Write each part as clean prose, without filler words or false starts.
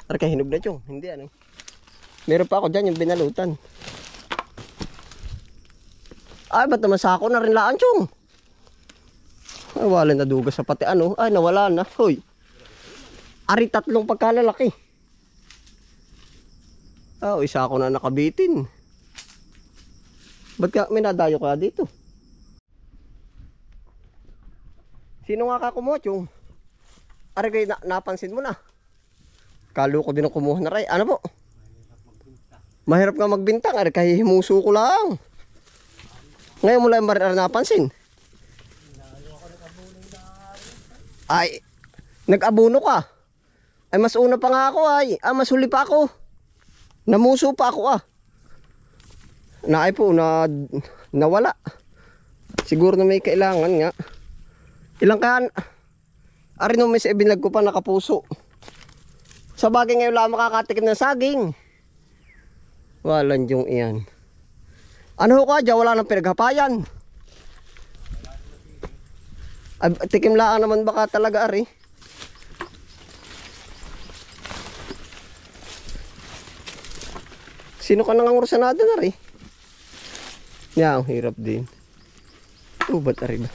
Aray ka hinog na chong. Hindi ano. Meron pa ako dyan yung binalutan. Ay ba't naman sako na rin laan chong. Ay wala na dugas sa pati ano. Ay nawala na. Hoy. Ari tatlong pagkalalaki. Ah, isa ako na nakabitin. Ba't ka may nadayo ka dito? Sino nga ka kumuha chong? Ari kayo napansin mo na. Kalo ko din ang kumuha na ray. Ano po? Mahirap nga magbintang. Ari kayo himuso ko lang. Ngayon mo lang napansin. Ay, nag-abuno ka. Ay mas una pa nga ako ay. Ah, mas huli pa ako. Namuso pa ako ah. Naay po nawala. Siguro na may kailangan nga. Ilang kan? Ari no may sa ibinag ko pa nakapuso. Sa bagay ngayon lang makakatikim ng saging. Walang yung iyan. Ano ka dyan? Wala nang pinaghapayan. Ay, tikim laan naman baka talaga ari. Sino ka nangangurusanada na rin? Yan, ang hirap din. Oh, ba't ari ba?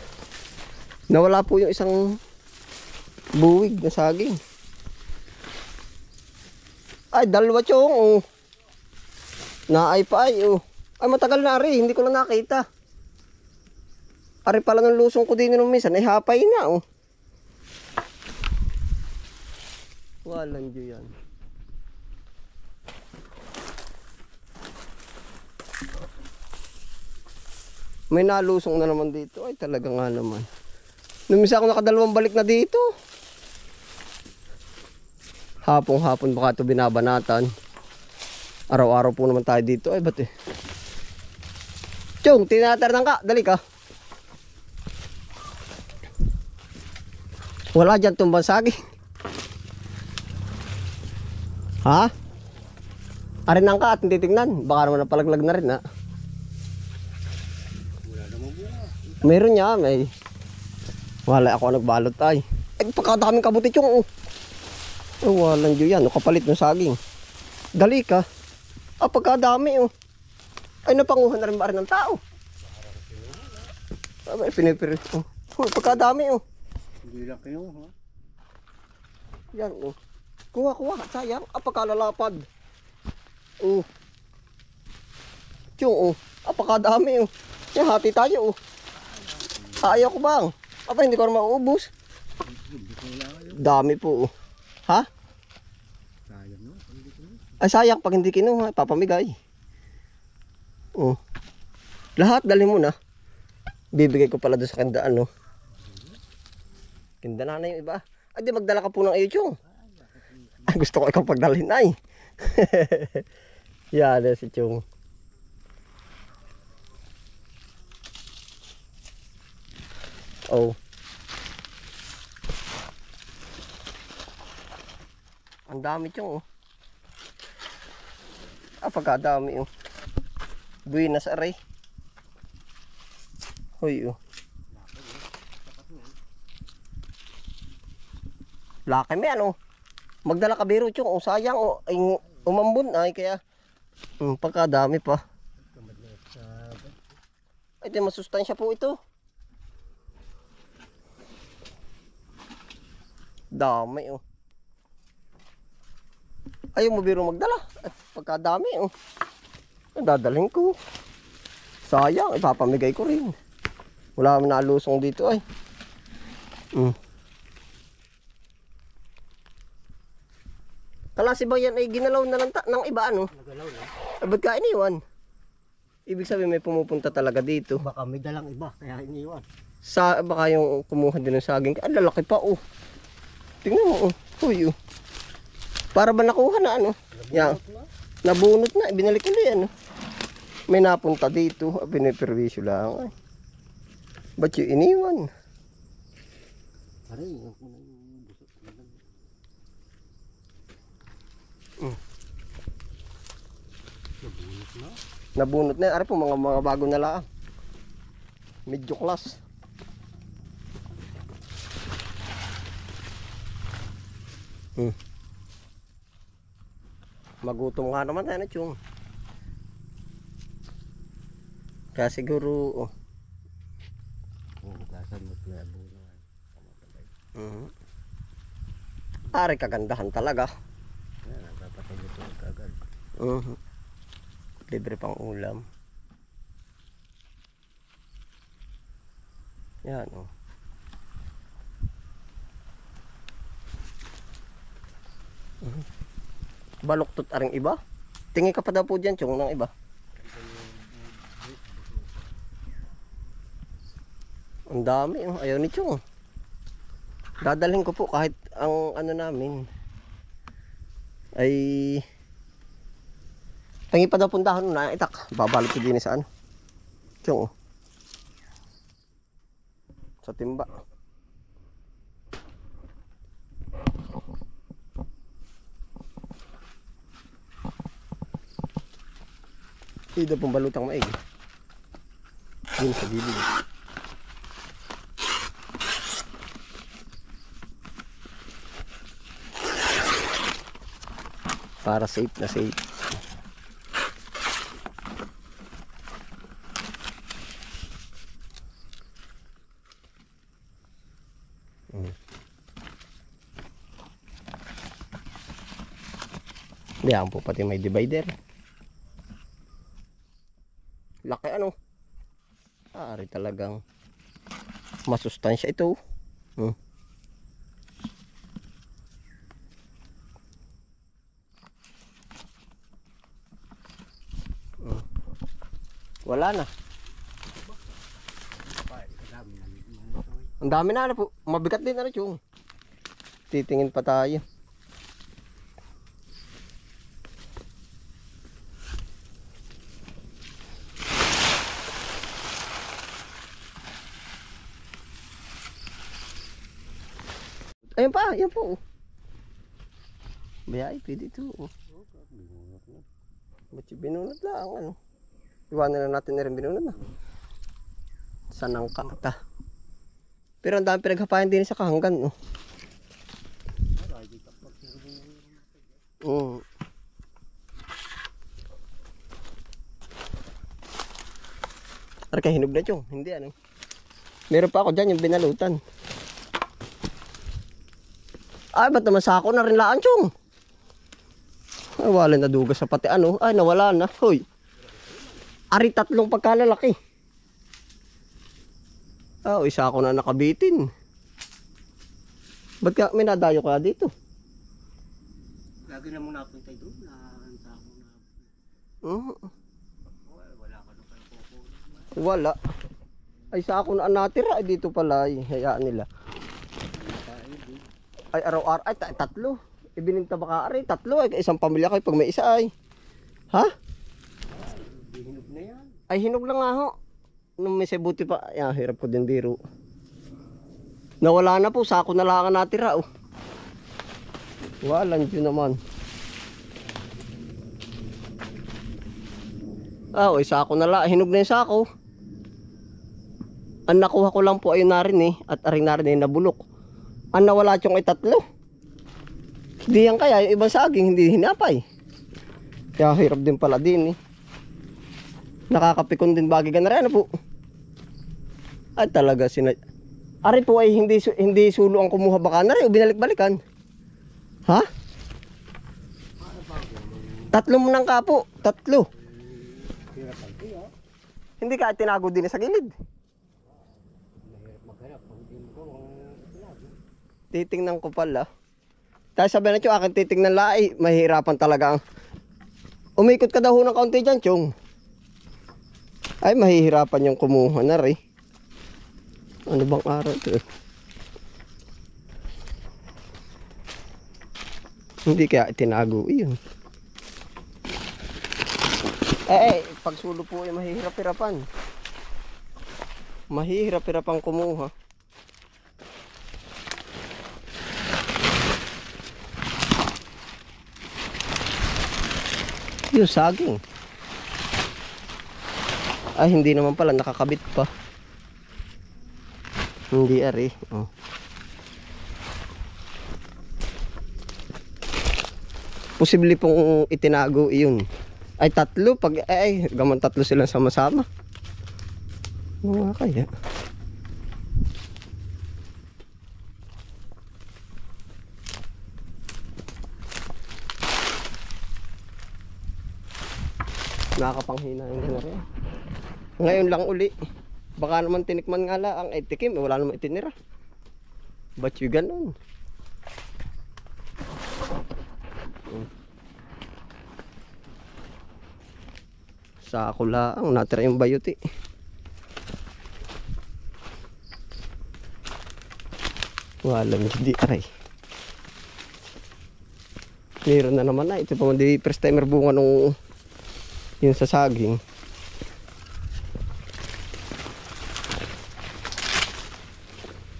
Nawala po yung isang buwig na saging. Ay, dalawa chong. Oh. Naay pa ay. Oh. Ay, matagal na ari. Hindi ko lang nakita. Ari pala ng lusong ko din nung minsan. Ay, hapay na. Oh. Walang dyo yan. May nalusong na naman dito. Ay talaga nga naman. Numisa ako nakadalawang balik na dito. Hapong-hapon baka ito binabanatan. Araw-araw po naman tayo dito. Ay ba't eh. Chong, tinatarnang ka. Dali ka. Wala dyan tumbang saging. Ha? Arinang ka at hindi tingnan. Baka naman napalaglag na rin ha. Meron niya, may. Wala ako nagbalot ay. Ay, pagkadaming kabutit yung. Oh, walang dyo yan. Kapalit ng saging. Dali ka. Ah, pagkadami oh. Ay, napanguhan na rin ba rin ng tao? Ah, pinipirit oh. Oh, pagkadami oh. Hindi lang kayo ha. Yan oh. Kuha. Sayang. Ah, pagkalalapad. Oh. Tiyong oh. Ah, pagkadami oh. Yan, hati tayo oh. Ayaw ko bang? Apa hindi ko na mauubos? Dami po. Ha? Sayang no? Ay sayang pag hindi kinuha, papamigay. Oh. Lahat dali mo na. Bibigay ko pala doon sa kandaan no. Kinda na yung iba. Ay di magdala ka po ng ayutyong. Ay gusto ko ikaw pagdalhin ay. Yan si Chong. Oh. Ang dami Chong oh. Ah, pagkadami oh. Buenas aray. Hoy oh. Laki may ano. Magdala ka biro Chong. Oh, sayang oh. Ay, umambun ay kaya. Pagkadami pa. Ay, di masustansya po ito. Dami oh. Ayaw mo biro magdala. At pagkadami oh. Dadalhin ko. Sayang, ipapamigay ko rin. Wala naman nalusong dito ay. Kalasi ba yan ay ginalaw na lang ng iba ano? Nagalaw na. Ay ba't ka iniwan? Ibig sabihin may pumupunta talaga dito. Baka may dalang iba kaya iniwan. Baka yung kumuha din ng saging. Ang lalaki pa oh. Tingnan mo oh. Uy oh. Para ba nakuha na ano? Yan. Nabunot na. Binalik ulit ano. May napunta dito. Piniperwisyo lang ay. Ba't yung iniwan? Aray, yung nabunot na. Nabunot na. Ari po mga bago na lang. Medyo class. Magutom nga naman tayo na tiyong. Kaya siguro, oh. Hugasan mo na abono. Ari kagandahan talaga. Yan, napapatay mo ito agad. Libre pang ulam. Yan, oh. Baluktot aring iba. Tingin ka pa daw po dyan, Chong, ng iba. Ang dami, oh. Ayaw ni Chong. Dadalhin ko po kahit ang ano namin ay tangi pa daw puntahan na itak. Babalot ko din sa ano. Chong, oh. Sa timba. Ida pong balutang maigi. Yun sa gilid. Para safe na safe. Diyan po pati may divider. Laki ano. Ari talagang masustansya ito. Wala na. Ang dami na po. Mabigat din na yung. Titingin pa tayo. Ayun pa, yan po. Bayay, pwede ito. Ba't yung binunod lang, ano? Iwanan na natin na rin binunod na. Sanang kakta. Pero ang dami pinaghapayan din sa kahanggan, no? Ara kaya hinog na yung, hindi ano. Meron pa ako dyan yung binalutan. Ay, ba't naman sako na rin laan, Chong? Ay, wala na dugas sa pati ano. Ay, nawala na. Hoy. Ari, 3 pagkalalaki. Oh, isa ako na nakabitin. Ba't ka, may nadayo ka dito? Lagi na muna punta doon. Naanta ako na. Wala ka na kayo kukunin. Wala. Ay, sa ako na natira. Ay, dito pala. Ay, hayaan nila. Ay, araw-araw. Ay, 3. Ibininta baka ari. 3. Ay, isang pamilya kayo pag may isa ay. Ha? Ay, hinog na yan. Ay, hinog lang nga ho. Nung may sebuti pa. Ay, hirap ko din biro. Nawala na po. Sako na lang natira. Oh. Walang dyan naman. Ah, oy, sako na lang. Hinog na yung sako. Ang nakuha ko lang po ay na rin eh. At aring na rin eh, nabulok. Ang nawala tiyong ay 3. Hindi yan kaya, yung ibang saging hindi hinapay. Kaya hirap din pala din eh. Nakakapikon din bagay ka na rin, ano po. At talaga Ari po ay hindi sulo ang kumuha baka na rin o binalik-balikan. Ha? 3 mo nang kapo, 3. Hindi ka tinago din sa gilid. Titingnan ko pala. Dahil sabi na Chong, akin titingnan lai. Mahirapan talaga. Umikot ka daw ng kaunti dyan, Chong. Ay, mahihirapan yung kumuha na rin. Ano bang araw ito? Hindi kaya itinago yun. Pagsulo po ay mahihirap-hirapan. Mahihirap-hirapan kumuha. Yung saging. Ay, hindi naman pala. Nakakabit pa. Hindi ari. Oh. Posible pong itinago iyon. Ay tatlo, pag ay gaman tatlo silang sama-sama. Mga kaya. Nakakapanghina yung rin. Ngayon lang uli. Baka naman tinikman nga lang ay tikim, wala naman itinira. Ba't yung ganun? Sako lang, natira yung bayuti. Walang hindi aray. Meron na naman na. Ito pa hindi first timer bunga nung yung sa saging.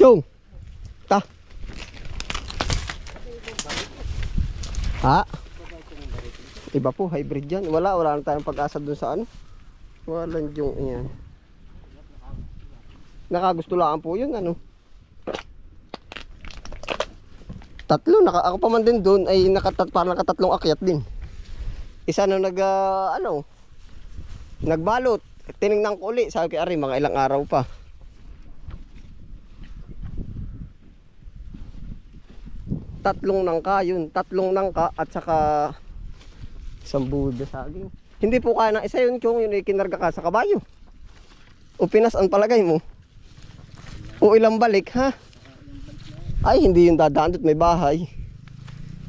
Chong! Ta! Ha? Iba po, hybrid yan. Wala na tayong pag-asa dun sa ano. Walang yung yan. Nakagusto lang po yun, ano. Tatlo, ako pa man din doon ay parang nakatatlong akyat din. Isa na nagbalot. Tinignan ko uli, sabi ko, "Ari, mga ilang araw pa." Tatlong nangka yun, tatlong nangka at saka isang buda saging. Hindi po kaya ng isa yun, Chong, yun ay kinarga ka sa kabayo. O pinas ang palagay mo. O ilang balik, ha? Ay, hindi yung dadaan do't may bahay.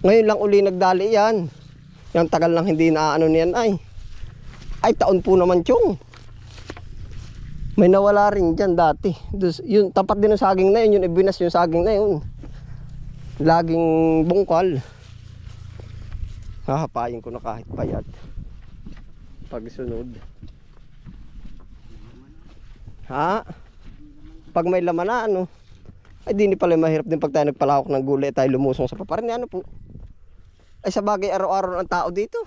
Ngayon lang uli nagdali yan. Yung tagal lang hindi naaano niyan ay. Ay, taon po naman, Chong. May nawala rin dyan dati. Yun, tapat din ng saging na yun, yung ibinas yung saging na yun. Laging bungkal. Hahapayin ko na kahit payat. Pagsunod. Ha? Pag may laman na ano. Ay di pala mahirap din pag tayo nagpalahok ng gulay tayo lumusong sa paparin. Ano po? Ay sa bagay araw-araw ang tao dito.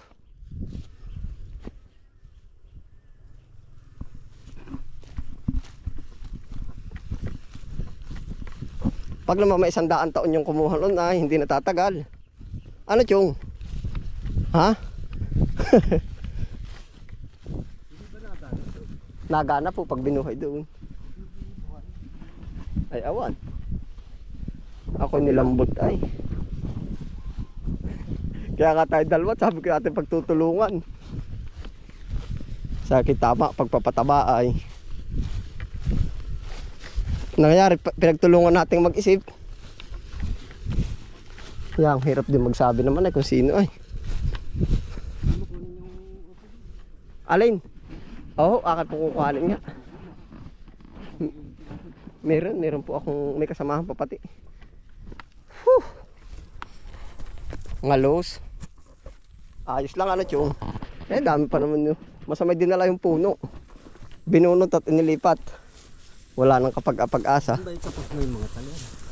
Pag naman may 100 taon yung kumuha nun ay hindi natatagal. Ano, Chong? Ha? Nagana po pag binuhay doon. Ay awan. Ako nilambot ay. Kaya nga tayo dalawa, sabi ko natin pagtutulungan. Sakit tama, pagpapataba ay. Nangyayari, pinagtulungan nating mag-isip. Kaya ang hirap din magsabi naman ay kung sino ay. Alin? Oo, akin po kukuhanin nga. Meron po akong may kasamahan pa pati. Whew. Ngalos. Ayos lang ano, Chong. Dami pa naman yun. Masamay din nala yung puno. Binunot at inilipat. Wala nang kapag-asa. Kapag may mga talyan.